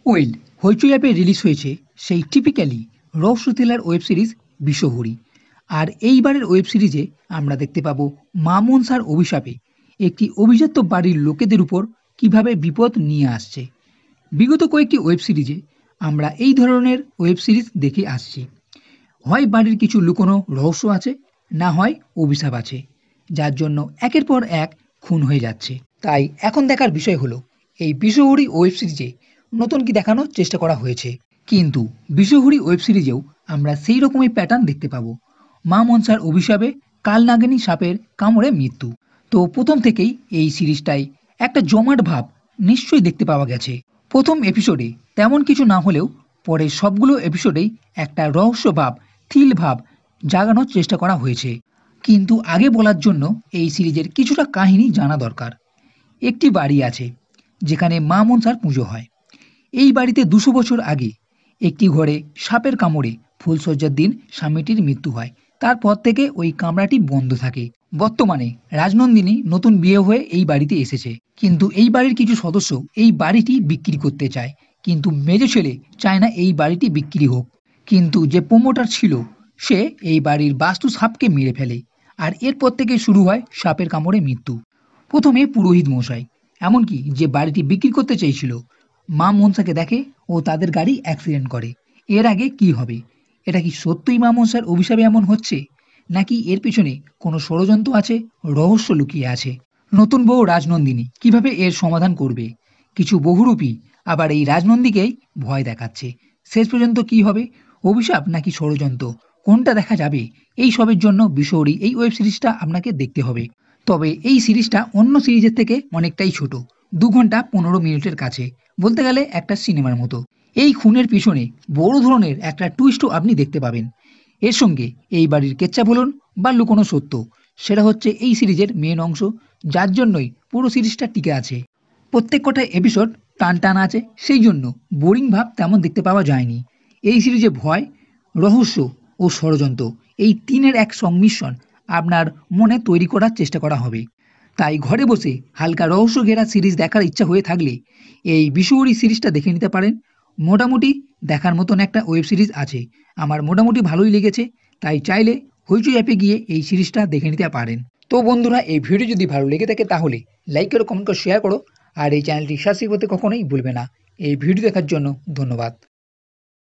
Well, হইচই অ্যাপে release হয়েছে সেই টিপিক্যালি রহস্য থ্রিলার ওয়েব সিরিজ বিষহরী। আর এইবারের ওয়েব সিরিজে আমরা দেখতে পাবো মা মনসার অভিশাপে একটি অভিজাত বাড়ির লোকেদের উপর কিভাবে বিপদ নিয়ে আসছে। বিগত কয়েকটি ওয়েব সিরিজে আমরা এই ধরনের ওয়েব সিরিজ দেখে আসছি। হয় বাড়ির কিছু লুকোনো রহস্য আছে, না হয় অভিশাপ আছে, যার জন্য একের পর এক খুন হয়ে যাচ্ছে। তাই এখন দেখার বিষয় হলো এই বিষহরী ওয়েব সিরিজে নতুন কি দেখানোর চেষ্টা করা হয়েছে। কিন্তু বিষহরী ওয়েব সিরিজেও আমরা সেই রকমই প্যাটার্ন দেখতে পাবো। মা মনসার অভিশাপে কালনাগিনী সাপের কামড়ে মৃত্যু। তো প্রথম থেকেই এই সিরিজটাই একটা জমাট ভাব নিশ্চয়ই দেখতে পাওয়া গেছে। প্রথম এপিসোডে তেমন কিছু না হলেও পরে সবগুলো এপিসোডেই একটা রহস্য ভাব, থ্রিল ভাব জাগানোর চেষ্টা করা হয়েছে। কিন্তু আগে বলার জন্য এই সিরিজের কিছুটা কাহিনী জানা দরকার। একটি বাড়ি আছে যেখানে মা মনসার পুজো হয়। এই বাড়িতে 200 বছর আগে একটি ঘরে সাপের কামড়ে ফুলশয্যার দিন স্বামীটির মৃত্যু হয়। তারপর থেকে ওই কামরাটি বন্ধ থাকে। বর্তমানে রাজনন্দিনী নতুন বিয়ে হয়ে এই বাড়িতে এসেছে, কিন্তু এই বাড়ির কিছু সদস্য এই বাড়িটি বিক্রি করতে চায়, কিন্তু মেজো ছেলে চায় না এই বাড়িটি বিক্রি হোক। কিন্তু যে প্রমোটার ছিল সে এই বাড়ির বাস্তু সাপকে মেরে ফেলে, আর এরপর থেকে শুরু হয় সাপের কামড়ে মৃত্যু। প্রথমে পুরোহিত মশাই, এমনকি যে বাড়িটি বিক্রি করতে চেয়েছিল, মা মনসাকে দেখে ও তাদের গাড়ি অ্যাক্সিডেন্ট করে। এর আগে কি হবে? এটা কি সত্যিই মা মনসার অভিশাপে এমন হচ্ছে, নাকি এর পিছনে কোনো ষড়যন্ত্র আছে, রহস্য লুকিয়ে আছে? নতুন বউ রাজনন্দিনী কিভাবে এর সমাধান করবে? কিছু বহুরূপী আবার এই রাজনন্দীকেই ভয় দেখাচ্ছে। শেষ পর্যন্ত কি হবে, অভিশাপ নাকি ষড়যন্ত্র, কোনটা দেখা যাবে? এই সবের জন্য বিষহরী এই ওয়েব সিরিজটা আপনাকে দেখতে হবে। তবে এই সিরিজটা অন্য সিরিজের থেকে অনেকটাই ছোট, 2 ঘন্টা 15 মিনিটের কাছে, বলতে গেলে একটা সিনেমার মতো। এই খুনের পিছনে বড় ধরনের একটা টুইস্টও আপনি দেখতে পাবেন। এর সঙ্গে এই বাড়ির কেচ্চা বলুন বা লুকোনো সত্য, সেটা হচ্ছে এই সিরিজের মেন অংশ, যার জন্যই পুরো সিরিজটা টিকে আছে। প্রত্যেক কটা এপিসোড টান টান আছে, সেই জন্য বোরিং ভাব তেমন দেখতে পাওয়া যায়নি। এই সিরিজে ভয়, রহস্য ও ষড়যন্ত্র, এই তিনের এক সংমিশ্রণ আপনার মনে তৈরি করার চেষ্টা করা হবে। তাই ঘরে বসে হালকা রহস্য ঘেরা সিরিজ দেখার ইচ্ছা হয়ে থাকলে এই বিষহরী সিরিজটা দেখে নিতে পারেন। মোটামুটি দেখার মতন একটা ওয়েব সিরিজ আছে, আমার মোটামুটি ভালোই লেগেছে। তাই চাইলে হইচই অ্যাপে গিয়ে এই সিরিজটা দেখে নিতে পারেন। তো বন্ধুরা, এই ভিডিও যদি ভালো লেগে থাকে তাহলে লাইক করো, কমেন্ট করো, শেয়ার করো, আর এই চ্যানেলটি সাবস্ক্রাইব করতে কখনোই ভুলবে না। এই ভিডিও দেখার জন্য ধন্যবাদ।